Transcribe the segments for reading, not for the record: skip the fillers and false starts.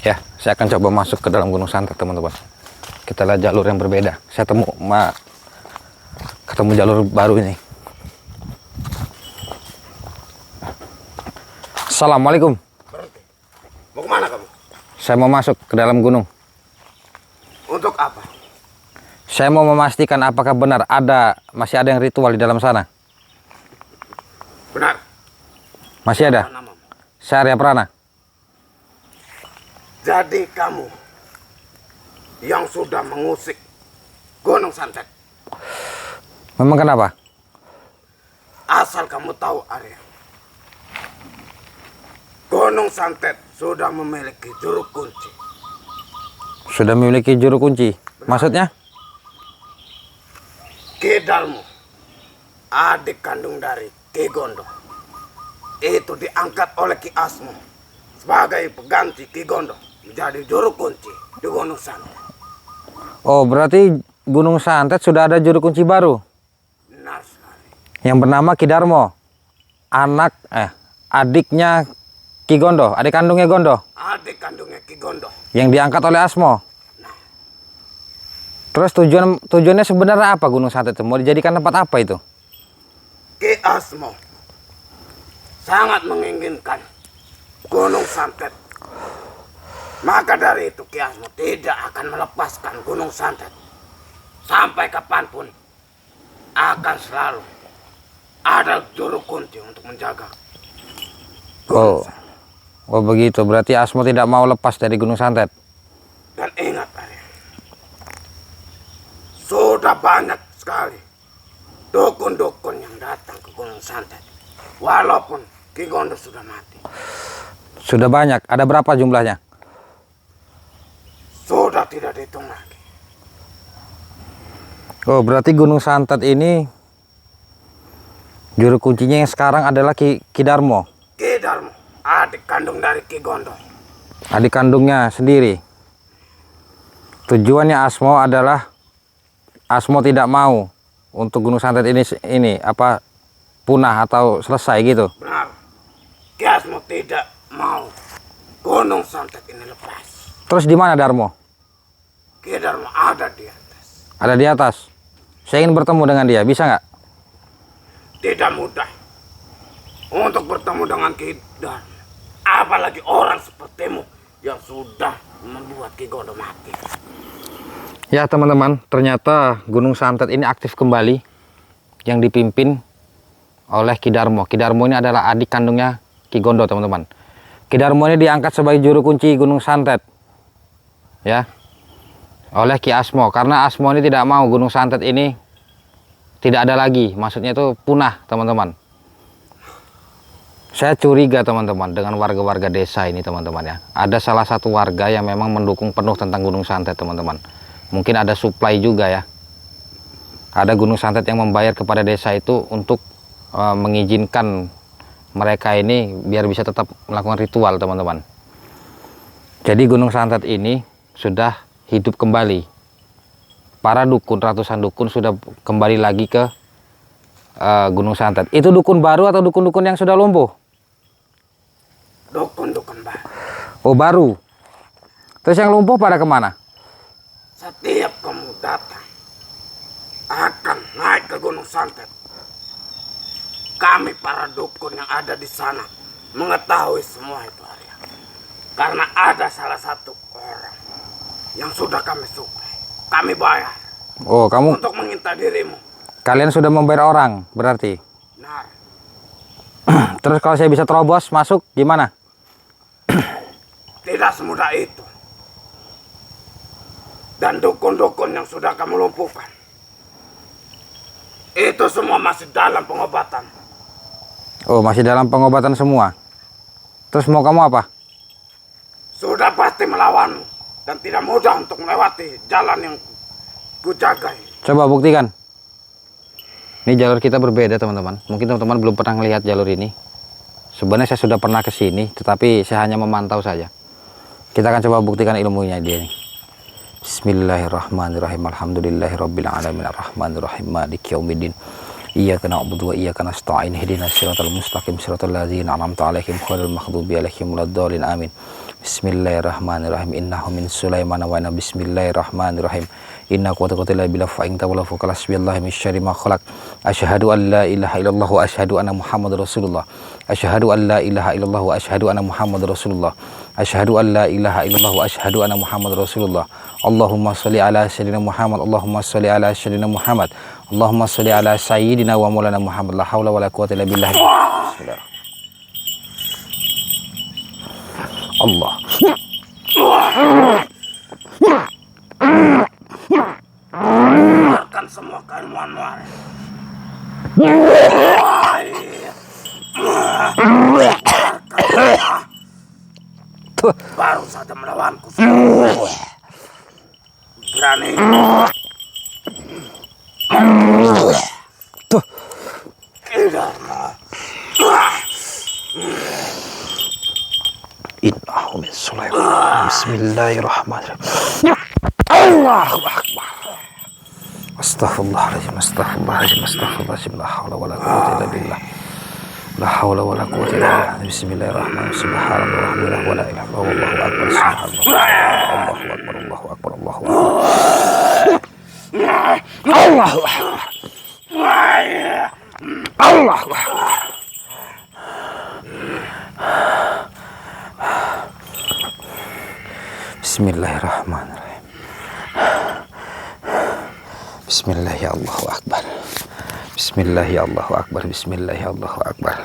Ya, saya akan coba masuk ke dalam Gunung Santet, teman-teman. Kita lihat jalur yang berbeda. Saya ketemu jalur baru ini. Assalamualaikum. Berhenti. Mau kemana kamu? Saya mau masuk ke dalam gunung. Untuk apa? Saya mau memastikan apakah benar masih ada yang ritual di dalam sana. Benar. Masih ada? Apa namamu? Saya Arya Prana. Jadi kamu yang sudah mengusik Gunung Santet. Memang kenapa? Asal kamu tahu, Arya, Gunung Santet sudah memiliki juru kunci. Sudah memiliki juru kunci. Maksudnya? Ki Darmo, adik kandung dari Ki Gondo, itu diangkat oleh Ki Asmo sebagai pengganti Ki Gondo menjadi juru kunci di Gunung Santet. Oh, berarti Gunung Santet sudah ada juru kunci baru. Benar sekali. Yang bernama Ki Darmo. Adiknya Ki Gondo, adik kandungnya Gondo. Adik kandungnya Ki Gondo. Yang diangkat oleh Asmo. Nah, Terus tujuannya sebenarnya apa Gunung Santet itu? Mau dijadikan tempat apa itu? Ki Asmo sangat menginginkan Gunung Santet. Maka dari itu Ki Asmo tidak akan melepaskan Gunung Santet. Sampai kapanpun akan selalu ada juru kunci untuk menjaga Gunung Santet. Oh begitu. Berarti Asmo tidak mau lepas dari Gunung Santet. Dan ingat, Arya, sudah banyak sekali dukun-dukun yang datang ke Gunung Santet. Walaupun Ki Gondo sudah mati. Sudah banyak. Ada berapa jumlahnya? Sudah tidak dihitung lagi. Oh, berarti Gunung Santet ini juru kuncinya yang sekarang adalah Ki Darmo. Ki Darmo, adik kandung dari Ki Gondo. Adik kandungnya sendiri. Tujuannya Asmo adalah Asmo tidak mau untuk Gunung Santet ini punah atau selesai gitu. Benar. Ki Asmo tidak mau Gunung Santet ini lepas. Terus di mana Darmo? Ki Darmo ada di atas. Ada di atas. Saya ingin bertemu dengan dia. Bisa nggak? Tidak mudah untuk bertemu dengan Ki Darmo. Apalagi orang sepertimu yang sudah membuat Ki Gondo mati. Ya teman-teman, ternyata Gunung Santet ini aktif kembali yang dipimpin oleh Ki Darmo. Ki Darmo ini adalah adik kandungnya Ki Gondo, teman-teman. Ki Darmo ini diangkat sebagai juru kunci Gunung Santet. Ya. Oleh Ki Asmo, karena Asmo ini tidak mau Gunung Santet ini tidak ada lagi. Maksudnya itu punah, teman-teman. Saya curiga, teman-teman, dengan warga-warga desa ini, teman-teman ya. Ada salah satu warga yang memang mendukung penuh tentang Gunung Santet, teman-teman. Mungkin ada supply juga ya. Ada Gunung Santet yang membayar kepada desa itu untuk mengizinkan mereka ini biar bisa tetap melakukan ritual, teman-teman. Jadi Gunung Santet ini sudah hidup kembali. Para dukun, ratusan dukun sudah kembali lagi ke Gunung Santet. Itu dukun baru atau dukun-dukun yang sudah lumpuh? Dukun-dukun baru. Oh baru. Terus yang lumpuh pada kemana? Setiap kamu datang akan naik ke Gunung Santet. Kami para dukun yang ada di sana mengetahui semua itu, Arya. Karena ada salah satu orang yang sudah kami suplai. Kami bayar. Oh kamu. Untuk mengintai dirimu. Kalian sudah membayar orang berarti. Nah. Terus kalau saya bisa terobos masuk gimana? Tidak semudah itu. Dan dukun-dukun yang sudah kamu lumpuhkan, itu semua masih dalam pengobatan. Oh masih dalam pengobatan semua. Terus mau kamu apa? Sudah pasti melawanmu. Dan tidak mudah untuk melewati jalan yang kujaga ini. Coba buktikan. Ini jalur kita berbeda, teman-teman. Mungkin teman-teman belum pernah melihat jalur ini. Sebenarnya saya sudah pernah ke sini, tetapi saya hanya memantau saja. Kita akan coba buktikan ilmunya dia nih. Bismillahirrahmanirrahim. Alhamdulillahirabbil alamin arrahmanirrahim maliki yaumiddin. Iyyaka na'budu wa iyyaka nasta'in. Ihdinas siratal mustaqim, siratal ladzina an'amta 'alaihim ghairil maghdubi 'alaihim waladdallin. Amin. Bismillahirrahmanirrahim. Innahu min Sulaiman wa inna bismillahirrahmanirrahim. Inna quwwata billah fa in tawalla fa qala billahi min syarri ma khalaq. Asyhadu an la ilaha illallah wa asyhadu anna Muhammadar Rasulullah. Asyhadu an la ilaha illallah wa asyhadu anna Muhammadar Rasulullah. Asyhadu an la ilaha illallah wa asyhadu anna Muhammadar Rasulullah. Allahumma shalli ala sayyidina Muhammad. Allahumma shalli ala sayyidina Muhammad. Allahumma shalli ala sayyidina wa maulana Muhammad. La haula wala quwwata illa billah. Bismillah. Allah. Keluarkan semua keilmuanmu. Baru saja melawanku. Berani. Innahu min Sulaiman. Bismillahirrahmanirrahim. Allahu akbar. Astaghfirullahaladzim, astaghfirullahaladzim, astaghfirullahaladzim. La haula wala quwwata illa billah. La haula wala quwwata illa billah. Bismillahirrahmanirrahim. Subhanallah walhamdulillah wa la ilaha illallah wallahu akbar. Subhanallah. Allahu akbar, Allahu akbar, Allahu akbar. Allahu akbar. Allahu akbar. Bismillahirrahmanirrahim. Bismillah ya Allahu akbar. Bismillah ya Allahu akbar. Bismillah ya Allahu akbar.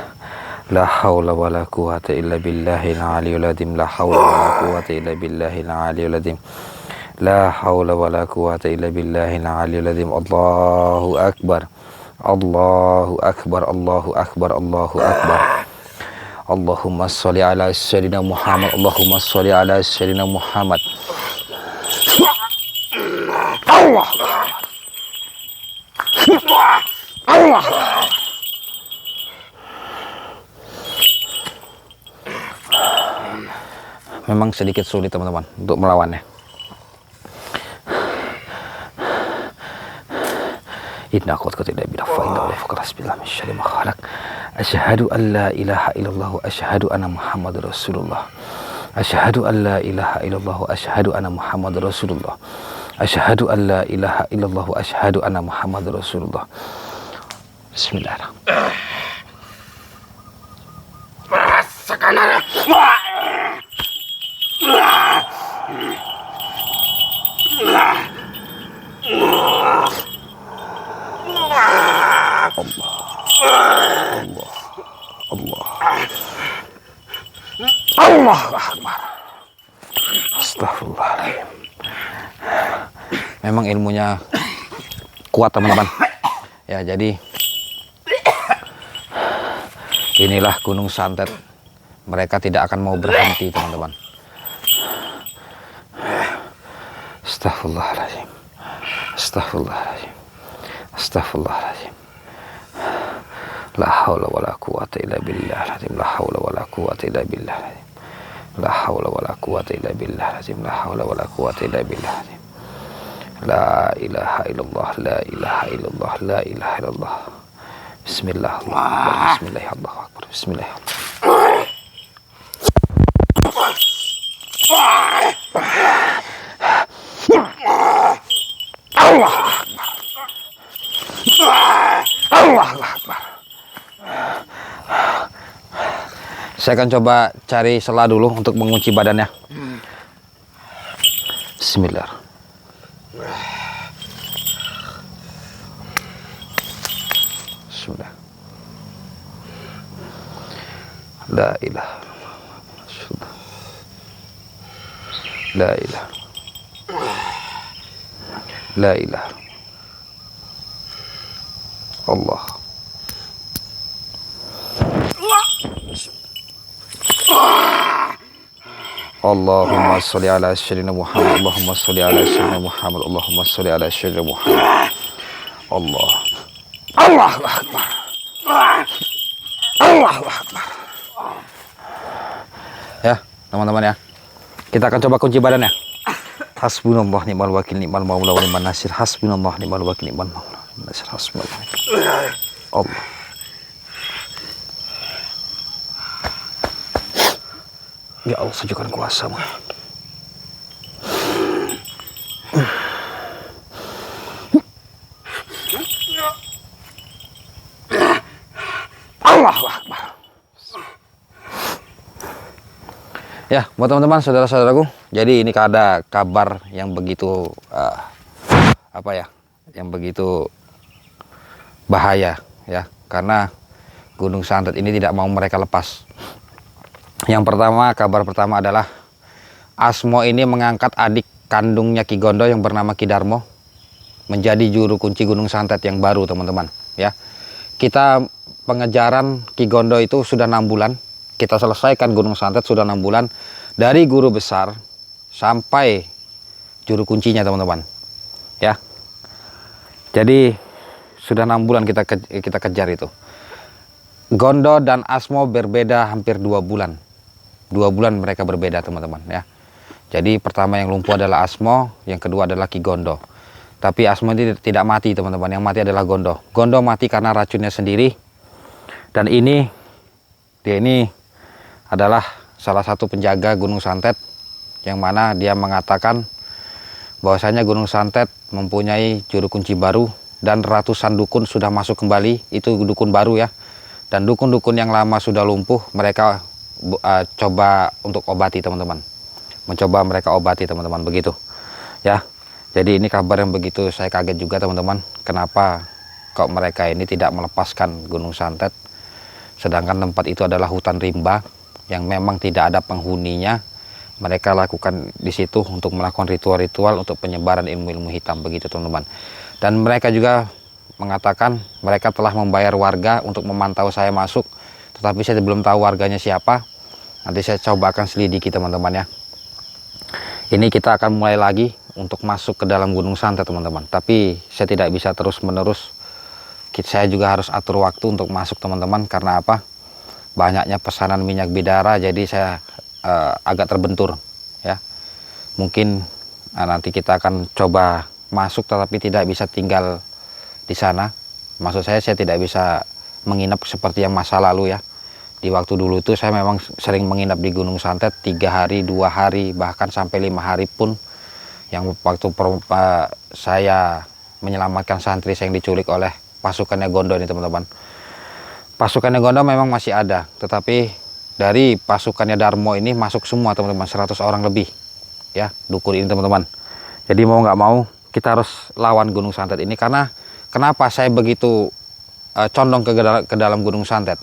La haula wala quwwata illa billahil aliyyil azim. La haula wala quwwata illa billahil aliyyil azim. La haula wala quwwata illa billahil aliyyil azim. Allahu akbar. Allahu akbar. Allahu akbar. Allahu akbar. Allahumma sholli ala sayyidina Muhammad. Allahumma sholli ala sayyidina Muhammad. Allah. Allah. Memang sedikit sulit teman-teman untuk melawannya. Inna quwwata illa billah fa inna lillahi wa inna ilaihi raji'un. Asyhadu an la ilaha illallah wa asyhadu anna Muhammadar Rasulullah. Asyhadu an la ilaha illallah wa asyhadu anna Muhammadar Rasulullah. Asyhadu an la ilaha illallah wa asyhadu anna Muhammadar Rasulullah. Bismillahirrahmanirrahim. Rasakan Allah Akbar. Astagfirullahaladzim. Memang ilmunya kuat teman-teman. Ya jadi inilah Gunung Santet. Mereka tidak akan mau berhenti teman-teman. Astagfirullahaladzim. Astagfirullahaladzim. Astagfirullahaladzim. La haula wala quwwata illa billah. La haula wala quwwata illa billah. La haula wala quwwata illa billah. La haula wala quwwata illa billah. La ilaha illallah. La ilaha illallah. La ilaha illallah. Bismillah. Bismillah. Allahu akbar. Bismillah. Allah akbar. Allah akbar. Saya akan coba cari sela dulu untuk mengunci badannya. Bismillah. Bismillah. La ilaha. La ilaha. La ilaha. Allah. Allahumma sholli ala sayyidina Muhammad. Allahumma sholli ala sayyidina Muhammad. Allahumma sholli ala sayyidina Muhammad. Allah. Allahu akbar. Allahu akbar. Ya, teman-teman ya. Kita akan coba kunci badannya. Hasbunallah ni'mal wakil, ni'mal maula wa ni'man nasir. Hasbunallah ni'mal wakil, ni'mal maula wa ni'man nasir. Hasbunallah. Om. Ya Allah, sejukkan kuasa-Mu. Allahu Akbar. Ya, buat teman-teman, saudara-saudaraku, jadi ini ada kabar yang begitu yang begitu bahaya ya, karena Gunung Santet ini tidak mau mereka lepas. Yang pertama, kabar pertama adalah Asmo ini mengangkat adik kandungnya Ki Gondo yang bernama Ki Darmo menjadi juru kunci Gunung Santet yang baru, teman-teman ya. Kita pengejaran Ki Gondo itu sudah 6 bulan. Kita selesaikan Gunung Santet sudah 6 bulan, dari guru besar sampai juru kuncinya, teman-teman ya. Jadi sudah 6 bulan kita kejar itu. Gondo dan Asmo berbeda hampir 2 bulan. 2 bulan mereka berbeda, teman-teman ya. Jadi pertama yang lumpuh adalah Asmo, yang kedua adalah Ki Gondo. Tapi Asmo ini tidak mati, teman-teman. Yang mati adalah Gondo. Gondo mati karena racunnya sendiri. Dan dia ini adalah salah satu penjaga Gunung Santet, yang mana dia mengatakan bahwasanya Gunung Santet mempunyai juru kunci baru dan ratusan dukun sudah masuk kembali. Itu dukun baru ya. Dan dukun-dukun yang lama sudah lumpuh, mereka coba untuk obati, teman-teman. Mencoba mereka obati, teman-teman, begitu ya. Jadi ini kabar yang begitu saya kaget juga, teman-teman. Kenapa kok mereka ini tidak melepaskan Gunung Santet, sedangkan tempat itu adalah hutan rimba yang memang tidak ada penghuninya. Mereka lakukan di situ untuk melakukan ritual-ritual untuk penyebaran ilmu-ilmu hitam, begitu, teman-teman. Dan mereka juga mengatakan mereka telah membayar warga untuk memantau saya masuk, tetapi saya belum tahu warganya siapa. Nanti saya coba akan selidiki, teman-teman ya. Ini kita akan mulai lagi untuk masuk ke dalam Gunung Santet, teman-teman. Tapi saya tidak bisa terus-menerus. Saya juga harus atur waktu untuk masuk, teman-teman. Karena apa? Banyaknya pesanan minyak bidara, jadi saya agak terbentur ya. Mungkin nanti kita akan coba masuk, tetapi tidak bisa tinggal di sana. Maksud saya tidak bisa menginap seperti yang masa lalu ya. Di waktu dulu itu saya memang sering menginap di Gunung Santet 3 hari, 2 hari, bahkan sampai 5 hari pun. Yang waktu saya menyelamatkan santri saya yang diculik oleh pasukannya Gondo ini, teman-teman. Pasukannya Gondo memang masih ada, tetapi dari pasukannya Darmo ini masuk semua, teman-teman, 100 orang lebih ya, dukun ini, teman-teman. Jadi mau nggak mau kita harus lawan Gunung Santet ini. Karena kenapa saya begitu condong ke dalam Gunung Santet?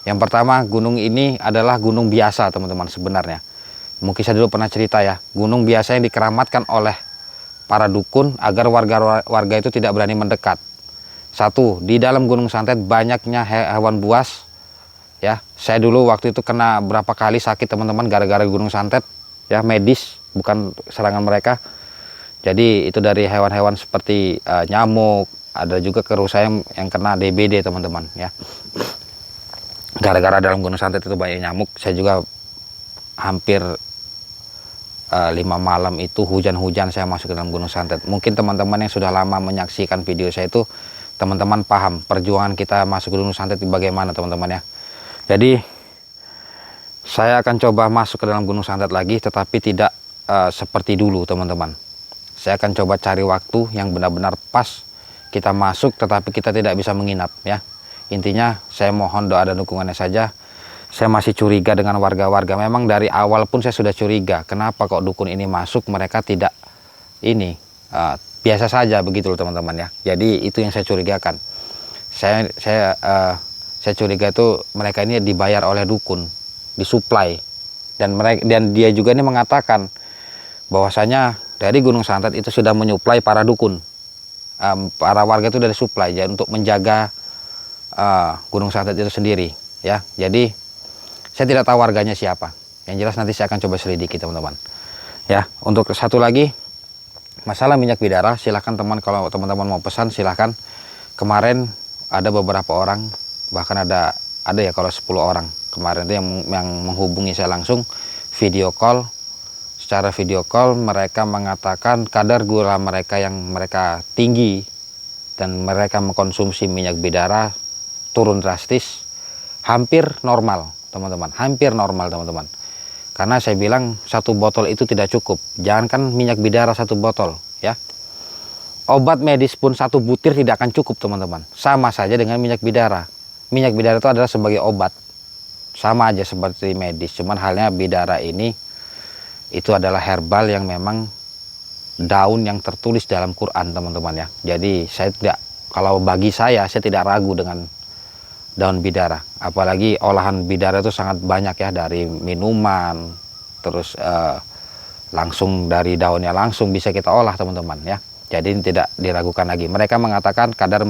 Yang pertama, gunung ini adalah gunung biasa, teman-teman, sebenarnya. Mungkin saya dulu pernah cerita ya, gunung biasa yang dikeramatkan oleh para dukun agar warga itu tidak berani mendekat. Satu, di dalam Gunung Santet banyaknya hewan buas ya. Saya dulu waktu itu kena berapa kali sakit, teman-teman, gara-gara Gunung Santet ya, medis, bukan serangan mereka. Jadi itu dari hewan-hewan seperti nyamuk, ada juga kerusakan yang kena DBD, teman-teman ya. Gara-gara dalam Gunung Santet itu banyak nyamuk. Saya juga hampir 5 malam itu hujan-hujan saya masuk ke dalam Gunung Santet. Mungkin teman-teman yang sudah lama menyaksikan video saya itu, teman-teman paham perjuangan kita masuk ke Gunung Santet bagaimana, teman-teman ya. Jadi saya akan coba masuk ke dalam Gunung Santet lagi, tetapi tidak seperti dulu, teman-teman. Saya akan coba cari waktu yang benar-benar pas kita masuk, tetapi kita tidak bisa menginap ya. Intinya saya mohon doa dan dukungannya saja. Saya masih curiga dengan warga-warga. Memang dari awal pun saya sudah curiga, kenapa kok dukun ini masuk mereka tidak ini biasa saja, begitu loh, teman-teman ya. Jadi itu yang saya curigakan. Saya curiga itu mereka ini dibayar oleh dukun, disuplai, dan dia juga ini mengatakan bahwasanya dari Gunung Santet itu sudah menyuplai para dukun, para warga itu dari suplai ya, untuk menjaga Gunung Santet itu sendiri ya. Jadi saya tidak tahu warganya siapa. Yang jelas nanti saya akan coba selidiki, teman-teman ya. Untuk satu lagi, masalah minyak bidara, silahkan kalau teman-teman mau pesan silahkan. Kemarin ada beberapa orang, bahkan ada ya kalau 10 orang kemarin itu yang menghubungi saya langsung video call. Secara video call mereka mengatakan kadar gula mereka yang mereka tinggi dan mereka mengkonsumsi minyak bidara turun drastis, hampir normal teman-teman, hampir normal teman-teman. Karena saya bilang satu botol itu tidak cukup, jangankan minyak bidara satu botol ya, obat medis pun satu butir tidak akan cukup teman-teman. Sama saja dengan minyak bidara. Minyak bidara itu adalah sebagai obat, sama aja seperti medis, cuman halnya bidara ini itu adalah herbal yang memang daun yang tertulis dalam Quran teman-teman ya. Jadi saya tidak, kalau bagi saya tidak ragu dengan daun bidara. Apalagi olahan bidara itu sangat banyak ya, dari minuman, terus langsung dari daunnya langsung bisa kita olah teman-teman ya. Jadi tidak diragukan lagi. Mereka mengatakan kadar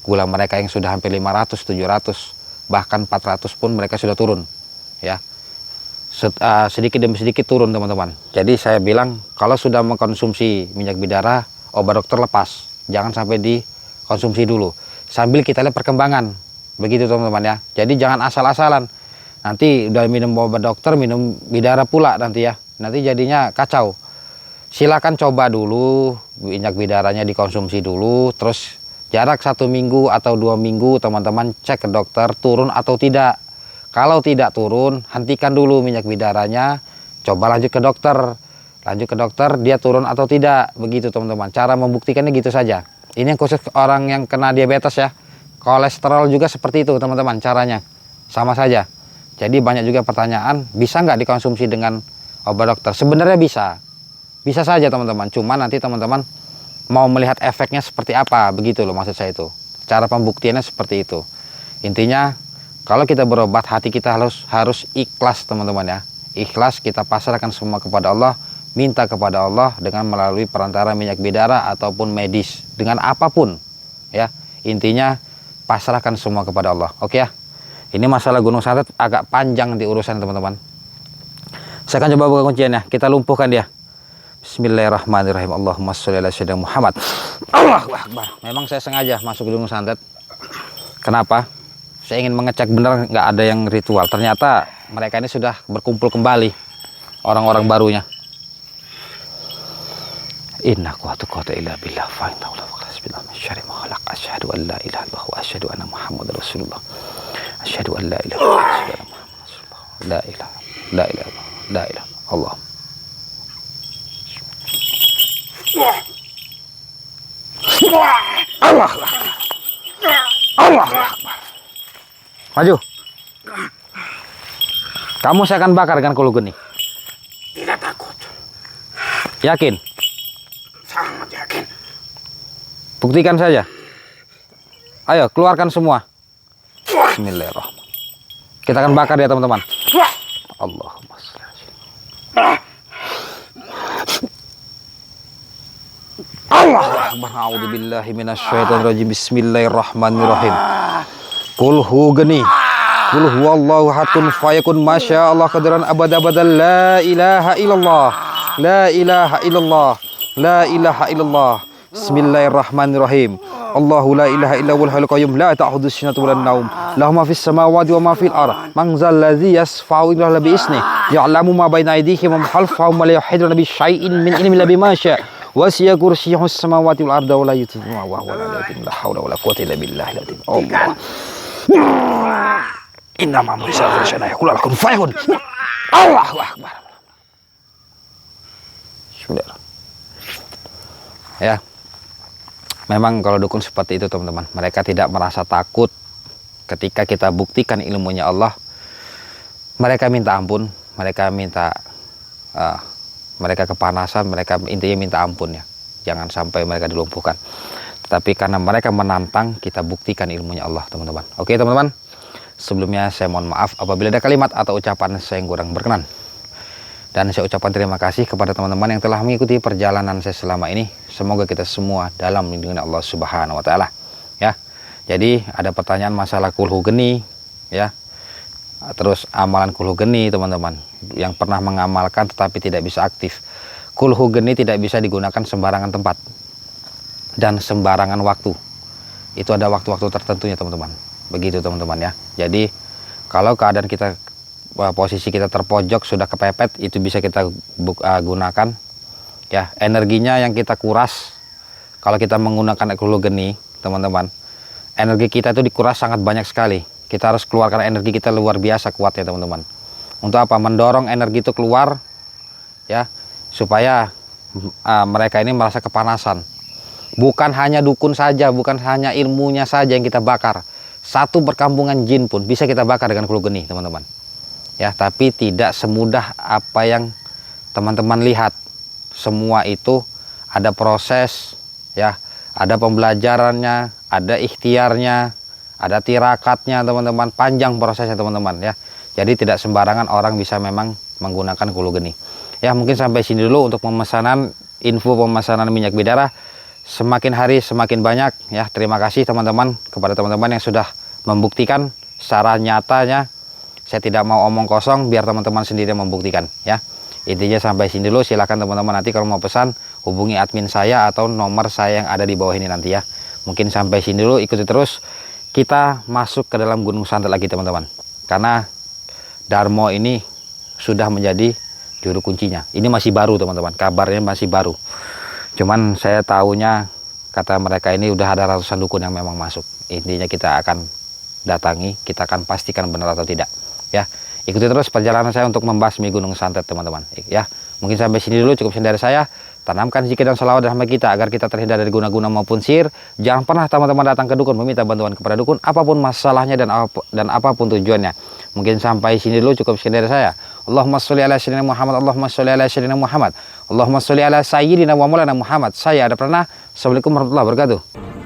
gula mereka yang sudah hampir 500, 700, bahkan 400 pun mereka sudah turun ya. Sedikit demi sedikit turun teman-teman. Jadi saya bilang kalau sudah mengkonsumsi minyak bidara, obat dokter lepas, jangan sampai dikonsumsi dulu sambil kita lihat perkembangan, begitu teman-teman ya. Jadi jangan asal-asalan, nanti udah minum obat dokter minum bidara pula nanti ya, nanti jadinya kacau. Silakan coba dulu minyak bidaranya, dikonsumsi dulu, terus jarak 1 minggu atau 2 minggu teman-teman cek ke dokter turun atau tidak. Kalau tidak turun, hentikan dulu minyak bidaranya, coba lanjut ke dokter, dia turun atau tidak, begitu teman-teman. Cara membuktikannya gitu saja. Ini yang khusus orang yang kena diabetes ya. Kolesterol juga seperti itu teman-teman, caranya sama saja. Jadi banyak juga pertanyaan, bisa nggak dikonsumsi dengan obat dokter? Sebenarnya bisa saja teman-teman, cuma nanti teman-teman mau melihat efeknya seperti apa, begitu loh maksud saya itu. Cara pembuktiannya seperti itu. Intinya kalau kita berobat, hati kita harus ikhlas teman-teman ya. Ikhlas, kita pasrahkan semua kepada Allah, minta kepada Allah dengan melalui perantara minyak bidara ataupun medis, dengan apapun ya. Intinya pasrahkan semua kepada Allah. Oke ya. Ini masalah Gunung Santet agak panjang di urusan teman-teman. Saya akan coba buka kunciannya, kita lumpuhkan dia. Bismillahirrahmanirrahim. Allahumma sholli ala sayyidina Muhammad. Allahu akbar. Memang saya sengaja masuk Gunung Santet. Kenapa? Saya ingin mengecek benar nggak ada yang ritual. Ternyata mereka ini sudah berkumpul kembali, orang-orang barunya. Inna quwwata illa billah fa inna la ilaha min syarri ma khalaq. Asyhadu an la ilaha illallah wa asyhadu anna Muhammadar Rasulullah. Asyhadu an la ilaha illallah wa asyhadu anna Muhammadar Rasulullah. La ilaha Allah. Allah. Allah. Maju. Kamu saya akan bakar dengan kulu geni. Tidak takut. Yakin? Sangat yakin. Buktikan saja. Ayo, keluarkan semua. Bismillahirrahmanirrahim. Kita akan bakar ya teman-teman. Allahumma sholli. Allahu akbar. A'udzubillahi minasyaitonirrajim. Bismillahirrahmanirrahim. Kulhu geni. Kul huwallahu ahadun fayakun masyaallah qadaran abad-abadan la ilaha illallah. La ilaha illallah. La ilaha illallah. Bismillahirrahmanirrahim. Allahu la ilaha illa huwal hayyul qayyum la ta'khudhuhu sinatun wa la nawm. Lahu ma fis samawati wa ma fil ardh. Man zal ladzi yasfa'u illa bi isnihi. Ya'lamu ma baina aydihim wa ma khalfahum wa la yuhituna bi syai'in min ilmihi illa bima syaa'. Wasi'a kursiyyuhu as-samawati wal arda wa la yu'tihi wa huwa la haula wa la quwwata illa billahil azim. Allah. Inna ma mursal syana yaqulu lakum fayakun. Allahu akbar. Sudah. Ya. Memang kalau dukun seperti itu teman-teman, mereka tidak merasa takut ketika kita buktikan ilmunya Allah. Mereka minta ampun, mereka kepanasan, mereka intinya minta ampun ya. Jangan sampai mereka dilumpuhkan. Tetapi karena mereka menantang, kita buktikan ilmunya Allah teman-teman. Oke teman-teman, sebelumnya saya mohon maaf apabila ada kalimat atau ucapan saya yang kurang berkenan. Dan saya ucapkan terima kasih kepada teman-teman yang telah mengikuti perjalanan saya selama ini. Semoga kita semua dalam lindungan Allah Subhanahu wa taala. Ya. Jadi ada pertanyaan masalah kulhu geni ya. Terus amalan kulhu geni teman-teman yang pernah mengamalkan tetapi tidak bisa aktif. Kulhu geni tidak bisa digunakan sembarangan tempat dan sembarangan waktu. Itu ada waktu-waktu tertentunya teman-teman. Begitu teman-teman ya. Jadi kalau keadaan kita, posisi kita terpojok sudah kepepet, itu bisa kita gunakan ya. Energinya yang kita kuras kalau kita menggunakan kulhu geni teman-teman, energi kita itu dikuras sangat banyak sekali. Kita harus keluarkan energi kita luar biasa kuatnya teman-teman. Untuk apa? Mendorong energi itu keluar ya, supaya mereka ini merasa kepanasan. Bukan hanya dukun saja, bukan hanya ilmunya saja yang kita bakar. Satu perkampungan jin pun bisa kita bakar dengan kulo geni teman-teman. Ya, tapi tidak semudah apa yang teman-teman lihat. Semua itu ada proses ya, ada pembelajarannya, ada ikhtiarnya, ada tirakatnya teman-teman, panjang prosesnya teman-teman ya. Jadi tidak sembarangan orang bisa memang menggunakan kulo geni. Ya, mungkin sampai sini dulu untuk info pemesanan minyak bidara. Semakin hari semakin banyak ya. Terima kasih teman-teman kepada teman-teman yang sudah membuktikan secara nyatanya. Saya tidak mau omong kosong, biar teman-teman sendiri membuktikan ya. Intinya sampai sini dulu. Silakan teman-teman, nanti kalau mau pesan hubungi admin saya atau nomor saya yang ada di bawah ini nanti ya. Mungkin sampai sini dulu, ikuti terus. Kita masuk ke dalam Gunung Santet lagi teman-teman. Karena Darmo ini sudah menjadi juru kuncinya. Ini masih baru teman-teman, kabarnya masih baru. Cuman saya tahunya kata mereka ini udah ada ratusan dukun yang memang masuk. Intinya kita akan datangi, kita akan pastikan benar atau tidak ya. Ikuti terus perjalanan saya untuk membasmi Gunung Santet teman-teman ya. Mungkin sampai sini dulu, cukup sekian dari saya. Tanamkan zikir dan sholawat dalam hati kita agar kita terhindar dari guna-guna maupun sihir. Jangan pernah teman-teman datang ke dukun meminta bantuan kepada dukun, apapun masalahnya dan apapun tujuannya. Mungkin sampai sini dulu, cukup sekian dari saya. Allahumma sholli ala sayyidina Muhammad, Allahumma sholli ala sayyidina Muhammad, Allahumma sholli ala sayyidina wa maulana Muhammad. Saya ada pernah. Assalamualaikum warahmatullahi wabarakatuh.